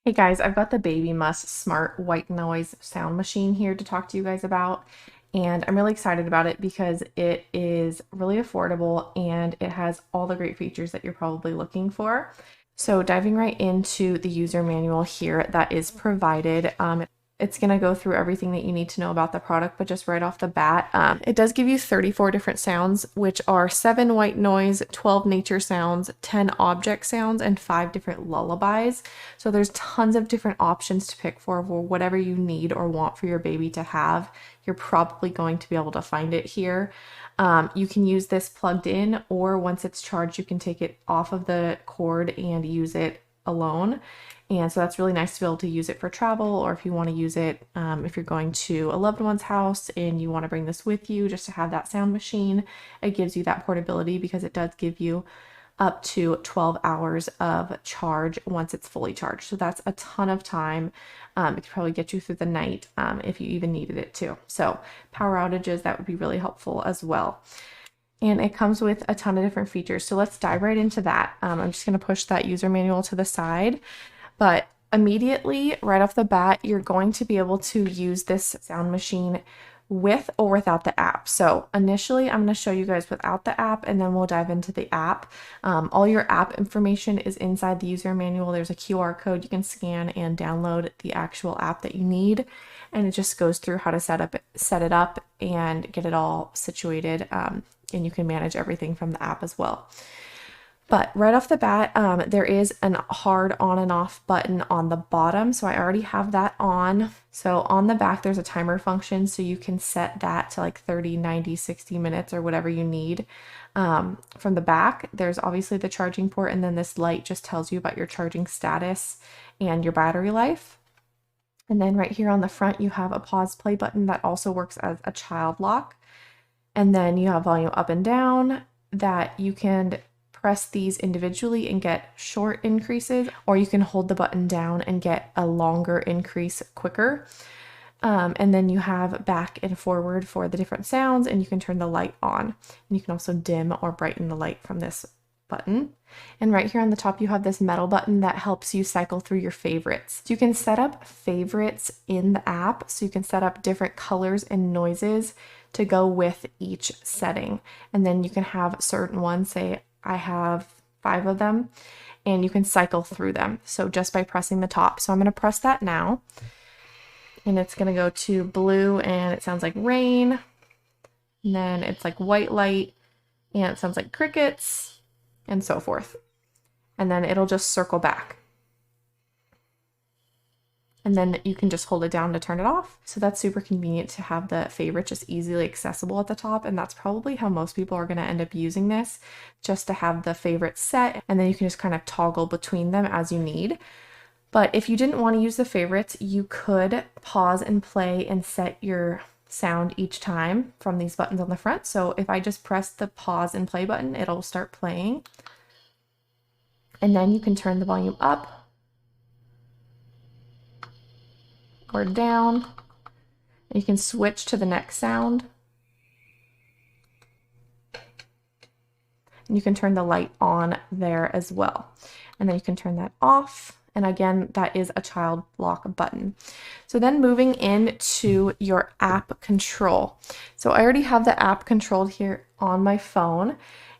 Hey guys, I've got the Babymust smart white noise sound machine here to talk to you guys about. And I'm really excited about it because it is really affordable and it has all the great features that you're probably looking for. So diving right into the user manual here that is provided, it's going to go through everything that you need to know about the product, but just right off the bat, it does give you 34 different sounds, which are 7 white noise, 12 nature sounds, 10 object sounds, and 5 different lullabies. So there's tons of different options to pick for whatever you need or want for your baby to have. You're probably going to be able to find it here. You can use this plugged in, or once it's charged, you can take it off of the cord and use it alone. And so that's really nice to be able to use it for travel, or if you want to use it if you're going to a loved one's house and you want to bring this with you just to have that sound machine. It gives you that portability because it does give you up to 12 hours of charge once it's fully charged. So that's a ton of time. It could probably get you through the night if you even needed it to. So power outages, that would be really helpful as well. And it comes with a ton of different features. So let's dive right into that. I'm just going to push that user manual to the side. But immediately, right off the bat, you're going to be able to use this sound machine with or without the app. So initially, I'm going to show you guys without the app, and then we'll dive into the app. All your app information is inside the user manual. There's a QR code you can scan and download the actual app that you need, and it just goes through how to set it up and get it all situated. And you can manage everything from the app as well. But right off the bat, there is a hard on and off button on the bottom. So I already have that on. So on the back, there's a timer function. So you can set that to like 30, 90, 60 minutes or whatever you need. From the back, there's obviously the charging port. And then this light just tells you about your charging status and your battery life. And then right here on the front, you have a pause play button that also works as a child lock. And then you have volume up and down that you can press these individually and get short increases, or you can hold the button down and get a longer increase quicker. And then you have back and forward for the different sounds, and you can turn the light on. And you can also dim or brighten the light from this button. And right here on the top, you have this metal button that helps you cycle through your favorites. So you can set up favorites in the app, so you can set up different colors and noises to go with each setting. And then you can have certain ones, say I have 5 of them, and you can cycle through them. So just by pressing the top. So I'm going to press that now, and it's going to go to blue, and it sounds like rain. And then it's like white light, and it sounds like crickets, and so forth. And then it'll just circle back. And then you can just hold it down to turn it off. So that's super convenient to have the favorite just easily accessible at the top. And that's probably how most people are going to end up using this, just to have the favorite set. And then you can just kind of toggle between them as you need. But if you didn't want to use the favorites, you could pause and play and set your sound each time from these buttons on the front. So if I just press the pause and play button, it'll start playing. And then you can turn the volume up or down. And you can switch to the next sound. And you can turn the light on there as well. And then you can turn that off. And again, that is a child lock button. So then moving into your app control. So I already have the app controlled here on my phone.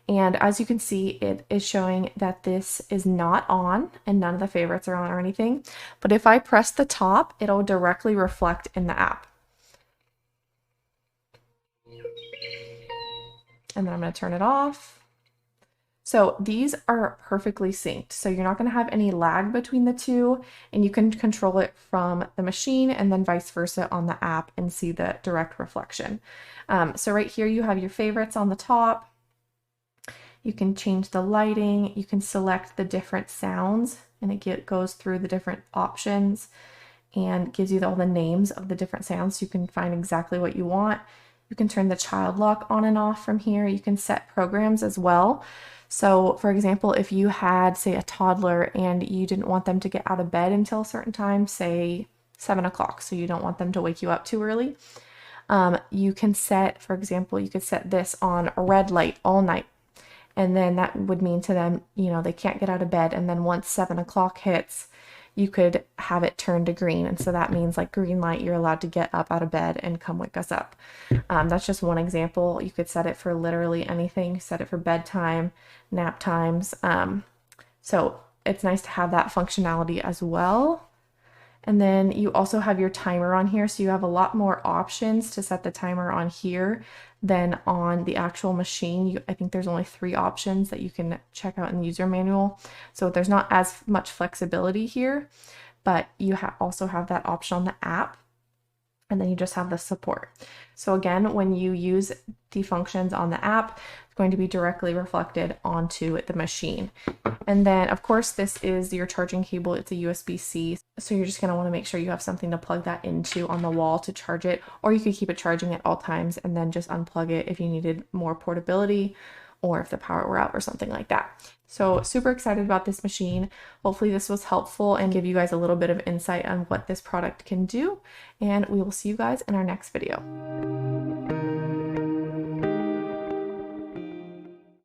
And as you can see, it is showing that this is not on and none of the favorites are on or anything. But if I press the top, it'll directly reflect in the app. And then I'm going to turn it off. So these are perfectly synced. So you're not going to have any lag between the two, and you can control it from the machine and then vice versa on the app and see the direct reflection. So right here you have your favorites on the top. You can change the lighting, you can select the different sounds, and it goes through the different options and gives you all the names of the different sounds so you can find exactly what you want. You can turn the child lock on and off from here. You can set programs as well. So for example, if you had, say, a toddler and you didn't want them to get out of bed until a certain time, say 7 o'clock, so you don't want them to wake you up too early, you can set, for example, you could set this on a red light all night. And then that would mean to them, you know, they can't get out of bed. And then once 7 o'clock hits, you could have it turn to green. And so that means like green light, you're allowed to get up out of bed and come wake us up. That's just one example. You could set it for literally anything, set it for bedtime, nap times. So it's nice to have that functionality as well. And then you also have your timer on here. So you have a lot more options to set the timer on here than on the actual machine. I think there's only 3 options that you can check out in the user manual. So there's not as much flexibility here, but you also have that option on the app. And then you just have the support. So again, when you use the functions on the app, it's going to be directly reflected onto the machine. And then of course, this is your charging cable. It's a USB-C. So you're just going to want to make sure you have something to plug that into on the wall to charge it, or you could keep it charging at all times and then just unplug it if you needed more portability or if the power were out or something like that. So super excited about this machine. Hopefully this was helpful and give you guys a little bit of insight on what this product can do. And we will see you guys in our next video.